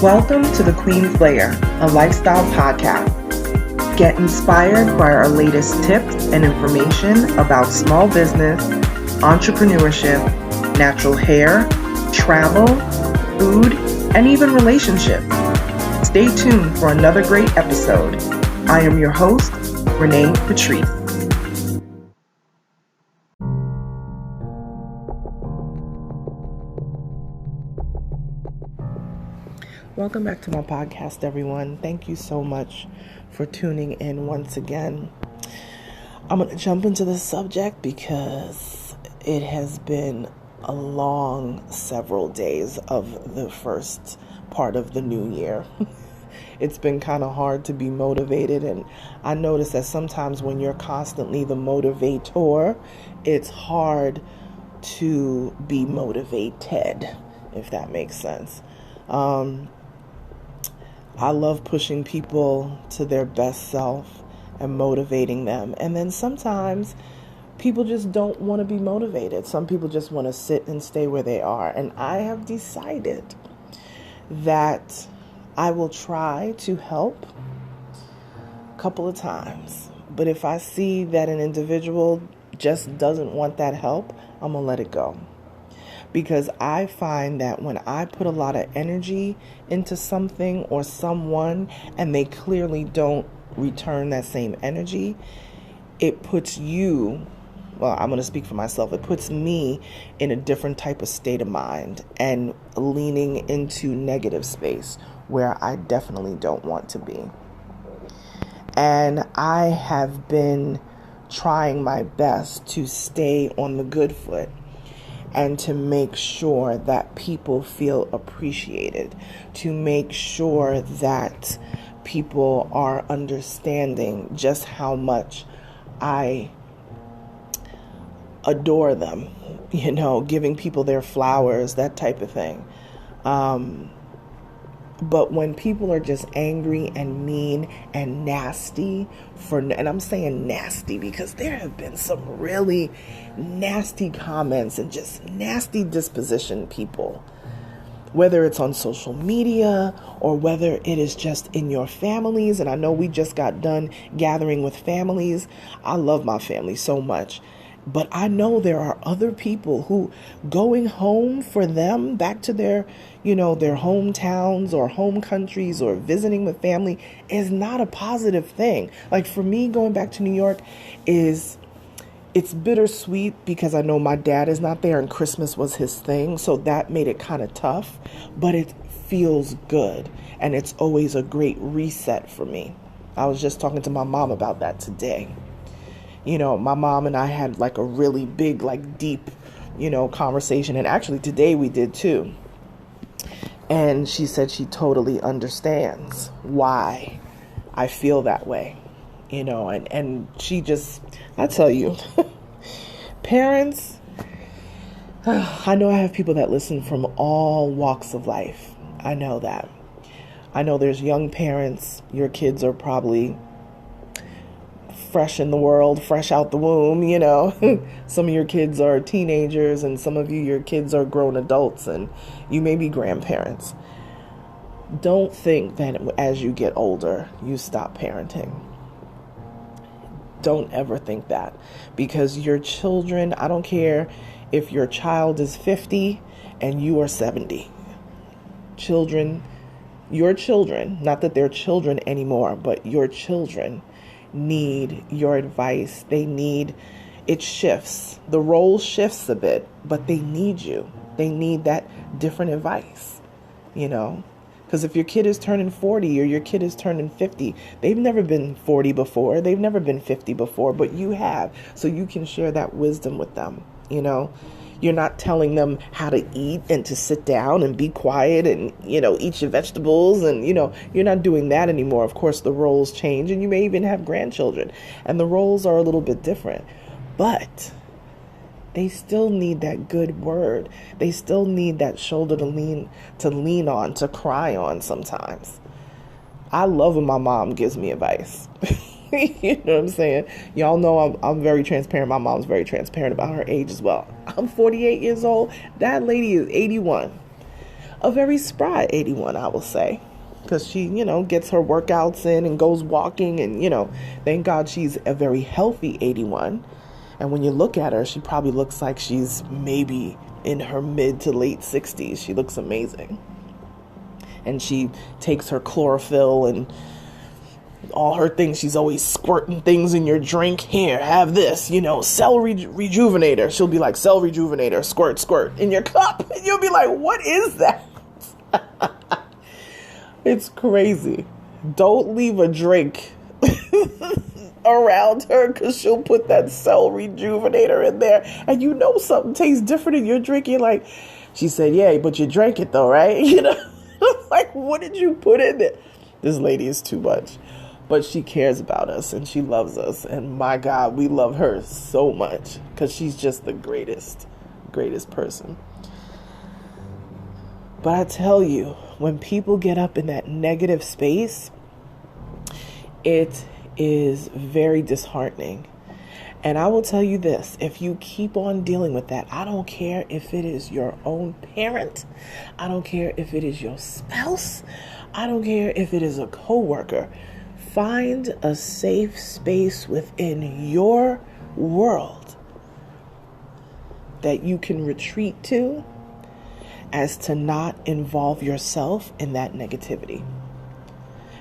Welcome to the Queen's Lair, a lifestyle podcast. Get inspired by our latest tips and information about small business, entrepreneurship, natural hair, travel, food, and even relationships. Stay tuned for another great episode. I am your host, Renee Patrice. Welcome back to my podcast, everyone. Thank you so much for tuning in once again. I'm going to jump into the subject because it has been a long several days of the first part of the new year. It's been kind of hard to be motivated, and I notice that sometimes when you're constantly the motivator, it's hard to be motivated, if that makes sense. I love pushing people to their best self and motivating them. And then sometimes people just don't want to be motivated. Some people just want to sit and stay where they are. And I have decided that I will try to help a couple of times. But if I see that an individual just doesn't want that help, I'm going to let it go. Because I find that when I put a lot of energy into something or someone and they clearly don't return that same energy, it puts you, well, I'm going to speak for myself, it puts me in a different type of state of mind and leaning into negative space where I definitely don't want to be. And I have been trying my best to stay on the good foot and to make sure that people feel appreciated, to make sure that people are understanding just how much I adore them, giving people their flowers, that type of thing. But when people are just angry and mean and nasty and I'm saying nasty because there have been some really nasty comments and just nasty disposition people, whether it's on social media or whether it is just in your families. And I know we just got done gathering with families. I love my family so much. But I know there are other people who going home for them back to their hometowns or home countries or visiting with family is not a positive thing. Like for me, going back to New York it's bittersweet because I know my dad is not there and Christmas was his thing. So that made it kind of tough, but it feels good. And it's always a great reset for me. I was just talking to my mom about that today. My mom and I had like a really big, deep, conversation. And actually today we did too. And she said she totally understands why I feel that way, and she just, I tell you, parents, I know I have people that listen from all walks of life. I know that. I know there's young parents, your kids are probably fresh in the world, fresh out the womb, Some of your kids are teenagers and some of your kids are grown adults and you may be grandparents. Don't think that as you get older, you stop parenting. Don't ever think that, because your children, I don't care if your child is 50 and you are 70. Your children, not that they're children anymore, but your children need your advice. It shifts. The role shifts a bit, but they need you. They need that different advice, because if your kid is turning 40 or your kid is turning 50, they've never been 40 before. They've never been 50 before, but you have. So you can share that wisdom with them, You're not telling them how to eat and to sit down and be quiet and, eat your vegetables. And, you're not doing that anymore. Of course, the roles change and you may even have grandchildren and the roles are a little bit different. But they still need that good word. They still need that shoulder to lean on, to cry on sometimes. I love when my mom gives me advice. You know what I'm saying? Y'all know I'm very transparent. My mom's very transparent about her age as well. I'm 48 years old. That lady is 81. a very spry 81, I will say. Because she, gets her workouts in and goes walking. And, thank God she's a very healthy 81. And when you look at her, she probably looks like she's maybe in her mid to late 60s. She looks amazing. And she takes her chlorophyll and all her things. She's always squirting things in your drink. Here, have this, cell rejuvenator. She'll be like, cell rejuvenator, squirt, squirt in your cup. And you'll be like, what is that? It's crazy. Don't leave a drink around her because she'll put that cell rejuvenator in there. And something tastes different in your drink. You're like, she said, yeah, but you drank it though, right? Like, what did you put in it? This lady is too much. But she cares about us and she loves us. And my God, we love her so much because she's just the greatest person. But I tell you, when people get up in that negative space, it is very disheartening. And I will tell you this, if you keep on dealing with that, I don't care if it is your own parent. I don't care if it is your spouse. I don't care if it is a coworker. Find a safe space within your world that you can retreat to as to not involve yourself in that negativity.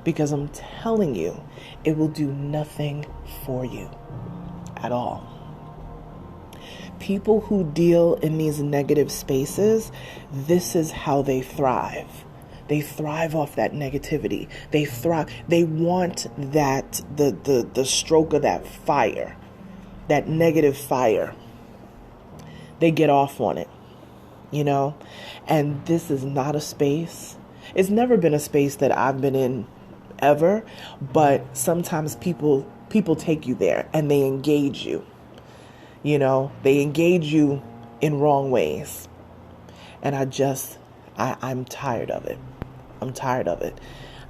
Because I'm telling you, it will do nothing for you at all. People who deal in these negative spaces, this is how they thrive. They thrive off that negativity. They thrive. They want that, the stroke of that fire, that negative fire. They get off on it, and this is not a space. It's never been a space that I've been in ever, but sometimes people take you there and they engage you. They engage you in wrong ways. And I'm tired of it. I'm tired of it.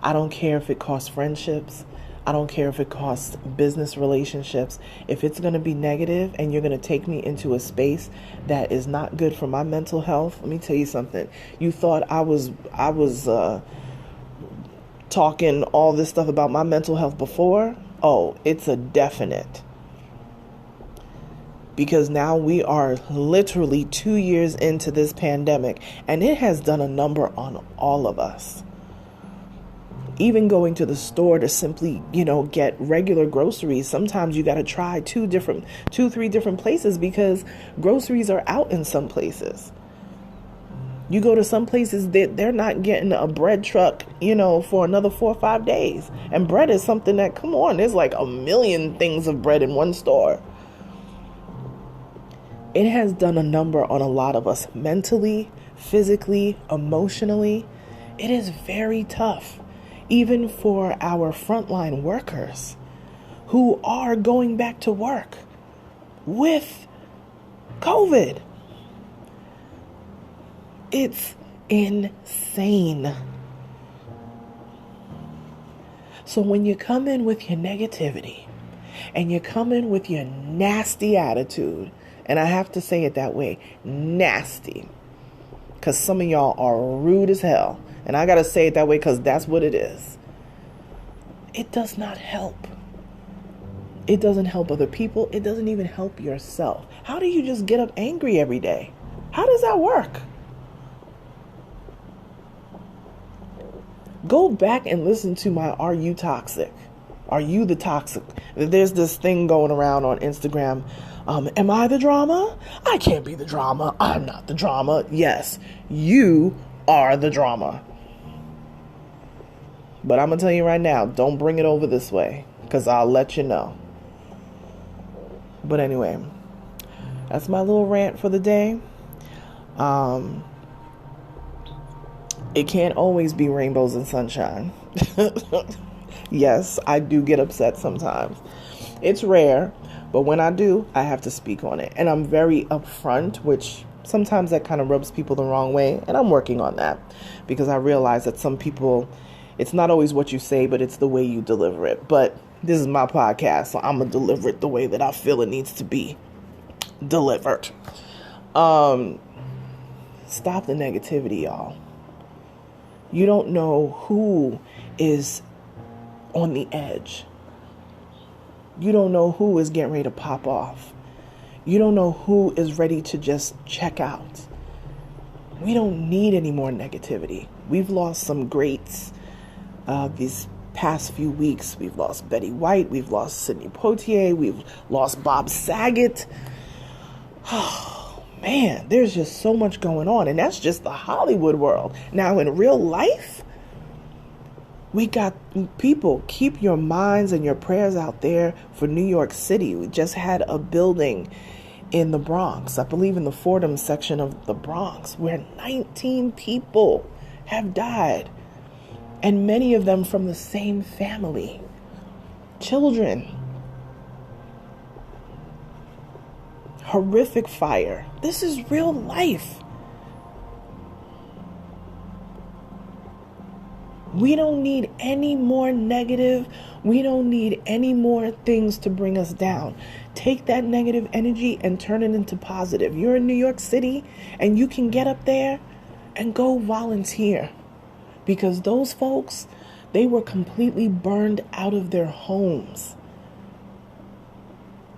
I don't care if it costs friendships. I don't care if it costs business relationships. If it's going to be negative and you're going to take me into a space that is not good for my mental health, let me tell you something. You thought I was talking all this stuff about my mental health before? Oh, it's a definite. Because now we are literally 2 years into this pandemic, and it has done a number on all of us. Even going to the store to simply, get regular groceries. Sometimes you got to try 3 different places because groceries are out in some places. You go to some places that they're not getting a bread truck, for another 4 or 5 days. And bread is something that, come on, there's like a million things of bread in one store. It has done a number on a lot of us mentally, physically, emotionally. It is very tough, even for our frontline workers who are going back to work with COVID. It's insane. So when you come in with your negativity and you come in with your nasty attitude, and I have to say it that way, nasty, because some of y'all are rude as hell. And I got to say it that way because that's what it is. It does not help. It doesn't help other people. It doesn't even help yourself. How do you just get up angry every day? How does that work? Go back and listen to my Are You Toxic? Are you the toxic? There's this thing going around on Instagram. Am I the drama? I can't be the drama. I'm not the drama. Yes, you are the drama. But I'm going to tell you right now, don't bring it over this way because I'll let you know. But anyway, that's my little rant for the day. It can't always be rainbows and sunshine. Yes, I do get upset sometimes. It's rare, but when I do, I have to speak on it. And I'm very upfront, which sometimes that kind of rubs people the wrong way. And I'm working on that because I realize that some people, it's not always what you say, but it's the way you deliver it. But this is my podcast, so I'm going to deliver it the way that I feel it needs to be delivered. Stop the negativity, y'all. You don't know who is on the edge. You don't know who is getting ready to pop off. You don't know who is ready to just check out. We don't need any more negativity. We've lost some greats these past few weeks. We've lost Betty White. We've lost Sidney Poitier. We've lost Bob Saget. Oh, man, there's just so much going on. And that's just the Hollywood world. Now, in real life, we got people. Keep your minds and your prayers out there for New York City. We just had a building in the Bronx, I believe in the Fordham section of the Bronx, where 19 people have died. And many of them from the same family. Children. Horrific fire. This is real life. We don't need any more negative. We don't need any more things to bring us down. Take that negative energy and turn it into positive. You're in New York City and you can get up there and go volunteer. Because those folks, they were completely burned out of their homes.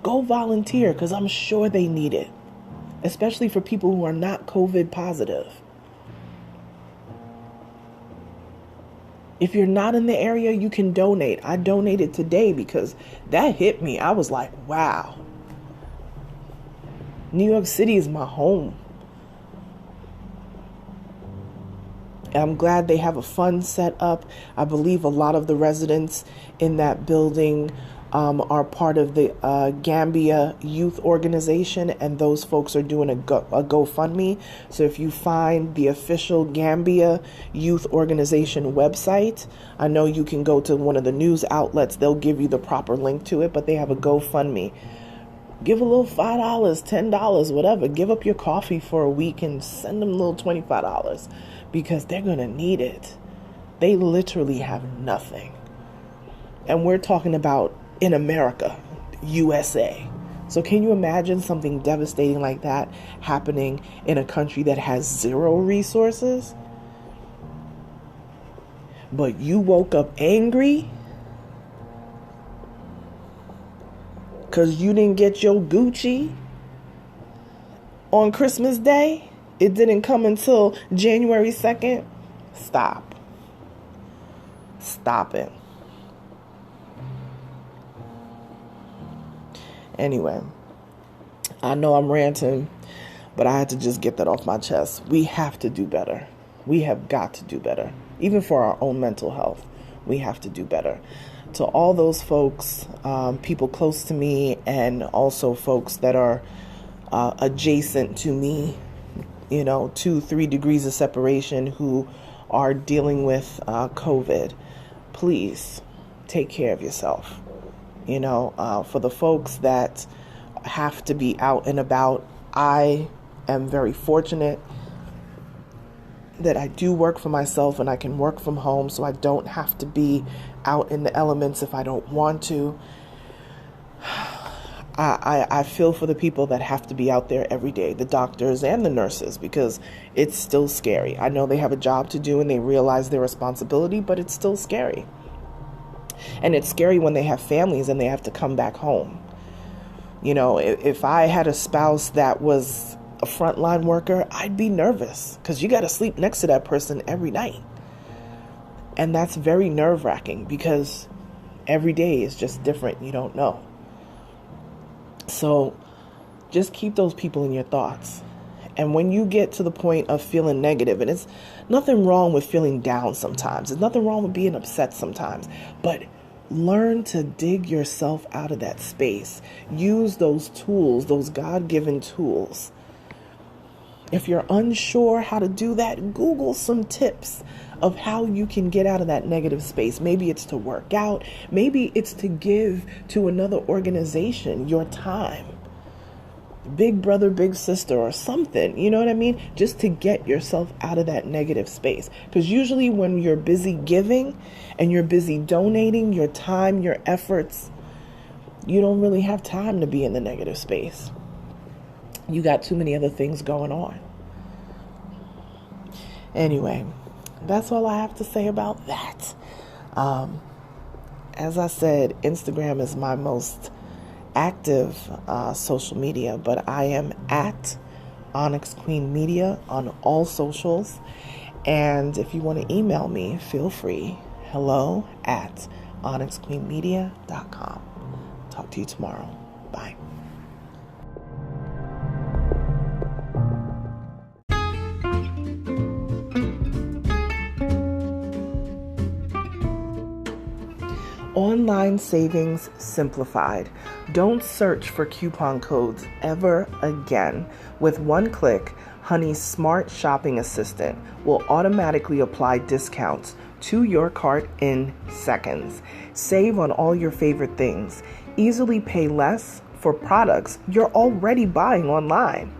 Go volunteer, because I'm sure they need it. Especially for people who are not COVID positive. If you're not in the area, you can donate. I donated today because that hit me. I was like, wow. New York City is my home. I'm glad they have a fund set up. I believe a lot of the residents in that building are part of the Gambia Youth Organization, and those folks are doing a GoFundMe. So if you find the official Gambia Youth Organization website, I know you can go to one of the news outlets. They'll give you the proper link to it, but they have a GoFundMe. Give a little $5, $10, whatever. Give up your coffee for a week and send them a little $25. Because they're going to need it. They literally have nothing. And we're talking about in America, USA. So can you imagine something devastating like that happening in a country that has zero resources? But you woke up angry because you didn't get your Gucci on Christmas Day? It didn't come until January 2nd. Stop. Stop it. Anyway, I know I'm ranting, but I had to just get that off my chest. We have to do better. We have got to do better. Even for our own mental health, we have to do better. To all those folks, people close to me, and also folks that are adjacent to me, 2-3 degrees of separation, who are dealing with COVID, please take care of yourself. For the folks that have to be out and about, I am very fortunate that I do work for myself and I can work from home, so I don't have to be out in the elements if I don't want to. I feel for the people that have to be out there every day, the doctors and the nurses, because it's still scary. I know they have a job to do and they realize their responsibility, but it's still scary. And it's scary when they have families and they have to come back home. If I had a spouse that was a frontline worker, I'd be nervous because you got to sleep next to that person every night. And that's very nerve-wracking because every day is just different. You don't know. So just keep those people in your thoughts. And when you get to the point of feeling negative, and it's nothing wrong with feeling down sometimes. There's nothing wrong with being upset sometimes. But learn to dig yourself out of that space. Use those tools, those God-given tools. If you're unsure how to do that, Google some tips of how you can get out of that negative space. Maybe it's to work out. Maybe it's to give to another organization your time. Big brother, big sister, or something. You know what I mean? Just to get yourself out of that negative space. Because usually when you're busy giving and you're busy donating your time, your efforts, you don't really have time to be in the negative space. You got too many other things going on. Anyway, that's all I have to say about that. As I said, Instagram is my most active social media, but I am at Onyx Queen Media on all socials. And if you want to email me, feel free. hello@onyxqueenmedia.com. Talk to you tomorrow. Bye. Online savings simplified. Don't search for coupon codes ever again. With one click, Honey's smart shopping assistant will automatically apply discounts to your cart in seconds. Save on all your favorite things. Easily pay less for products you're already buying online.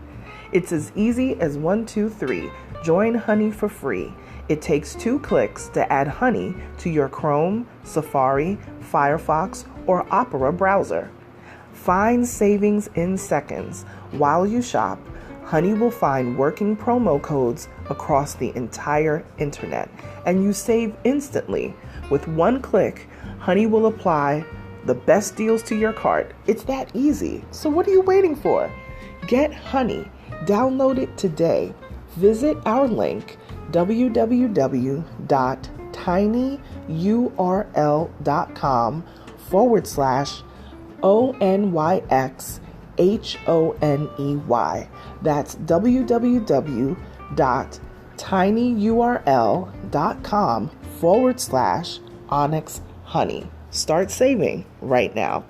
It's as easy as 1, 2, 3. Join Honey for free. It takes 2 clicks to add Honey to your Chrome, Safari, Firefox, or Opera browser. Find savings in seconds. While you shop, Honey will find working promo codes across the entire internet, and you save instantly. With one click, Honey will apply the best deals to your cart. It's that easy. So what are you waiting for? Get Honey. Download it today. Visit our link, www.tinyurl.com/ONYXHONEY. That's www.tinyurl.com/Onyx Honey. Start saving right now.